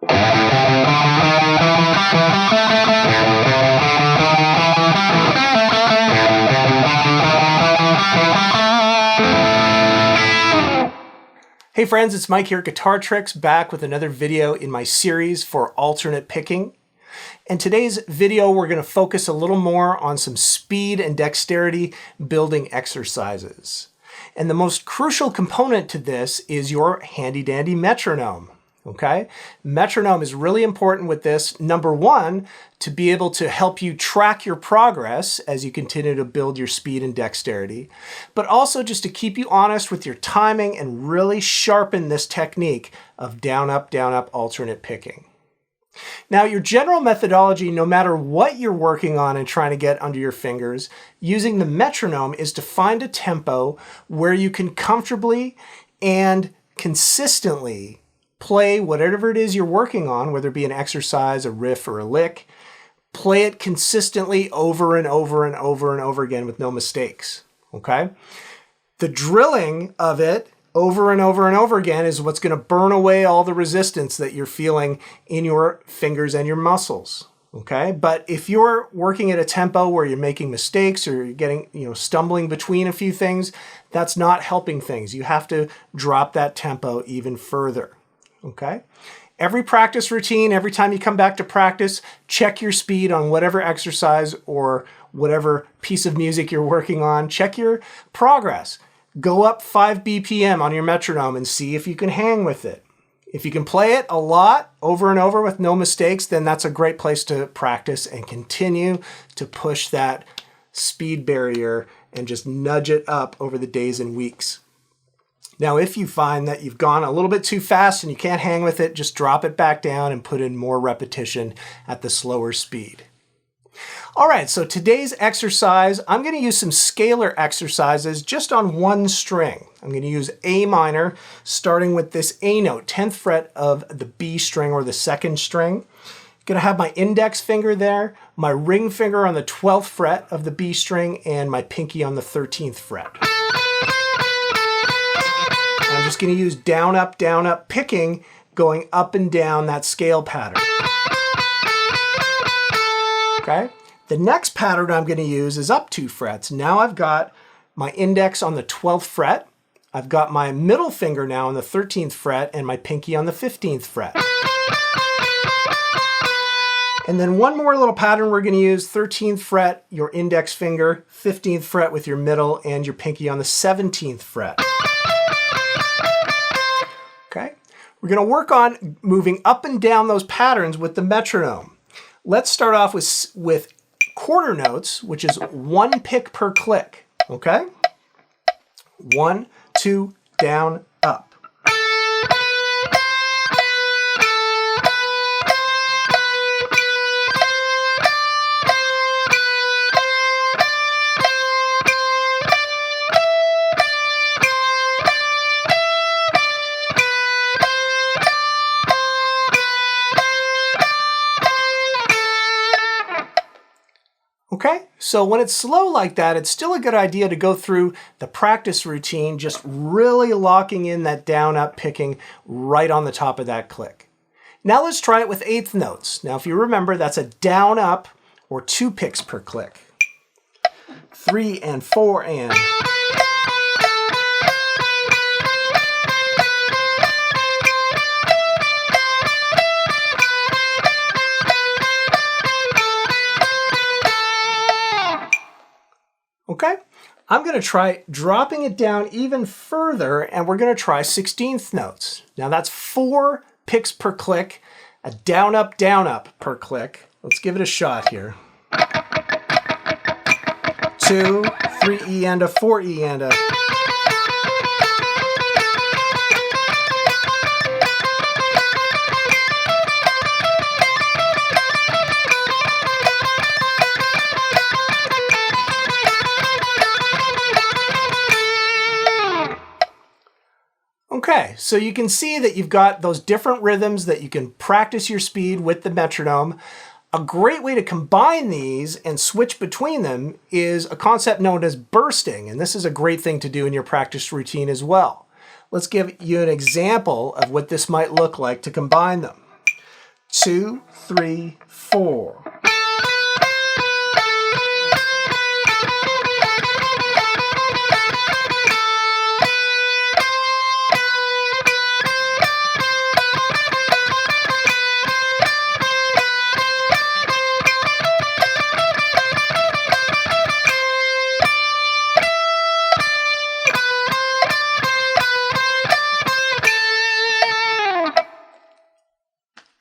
Hey friends, it's Mike here at Guitar Tricks, back with another video in my series for alternate picking. In today's video, we're going to focus a little more on some speed and dexterity building exercises. And the most crucial component to this is your handy-dandy metronome. Okay? Metronome is really important with this. Number one, to be able to help you track your progress as you continue to build your speed and dexterity, but also just to keep you honest with your timing and really sharpen this technique of down, up, alternate picking. Now, your general methodology, no matter what you're working on and trying to get under your fingers, using the metronome is to find a tempo where you can comfortably and consistently play whatever it is you're working on, whether it be an exercise, a riff, or a lick. Play it consistently over and over and over and over again with no mistakes, okay? The drilling of it over and over and over again is what's going to burn away all the resistance that you're feeling in your fingers and your muscles, okay? But if you're working at a tempo where you're making mistakes or you're getting, stumbling between a few things, that's not helping things. You have to drop that tempo even further. Okay? Every practice routine, every time you come back to practice, check your speed on whatever exercise or whatever piece of music you're working on. Check your progress. Go up 5 BPM on your metronome and see if you can hang with it. If you can play it a lot over and over with no mistakes, then that's a great place to practice and continue to push that speed barrier and just nudge it up over the days and weeks. Now, if you find that you've gone a little bit too fast and you can't hang with it, just drop it back down and put in more repetition at the slower speed. All right, so today's exercise, I'm going to use some scalar exercises just on one string. I'm going to use A minor, starting with this A note, 10th fret of the B string or the second string. Going to have my index finger there, my ring finger on the 12th fret of the B string, and my pinky on the 13th fret. I'm just going to use down, up picking, going up and down that scale pattern. Okay? The next pattern I'm going to use is up 2 frets. Now I've got my index on the 12th fret. I've got my middle finger now on the 13th fret and my pinky on the 15th fret. And then one more little pattern we're going to use, 13th fret, your index finger, 15th fret with your middle, and your pinky on the 17th fret. Okay, we're going to work on moving up and down those patterns with the metronome. Let's start off with quarter notes, which is 1 pick per click. Okay, 1, 2, down, up. Okay, so when it's slow like that, it's still a good idea to go through the practice routine, just really locking in that down, up picking right on the top of that click. Now let's try it with eighth notes. Now if you remember, that's a down, up, or 2 picks per click. 3 and 4 and... Okay, I'm going to try dropping it down even further, and we're going to try 16th notes. Now that's 4 picks per click, a down, up per click. Let's give it a shot here. 2, 3 E and a 4 E and a... Okay, so you can see that you've got those different rhythms that you can practice your speed with the metronome. A great way to combine these and switch between them is a concept known as bursting, and this is a great thing to do in your practice routine as well. Let's give you an example of what this might look like to combine them. 2, 3, 4.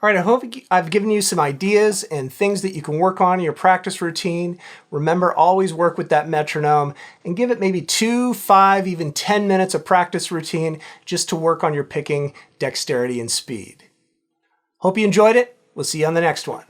All right, I hope I've given you some ideas and things that you can work on in your practice routine. Remember, always work with that metronome and give it maybe 2, 5, even 10 minutes of practice routine just to work on your picking dexterity and speed. Hope you enjoyed it. We'll see you on the next one.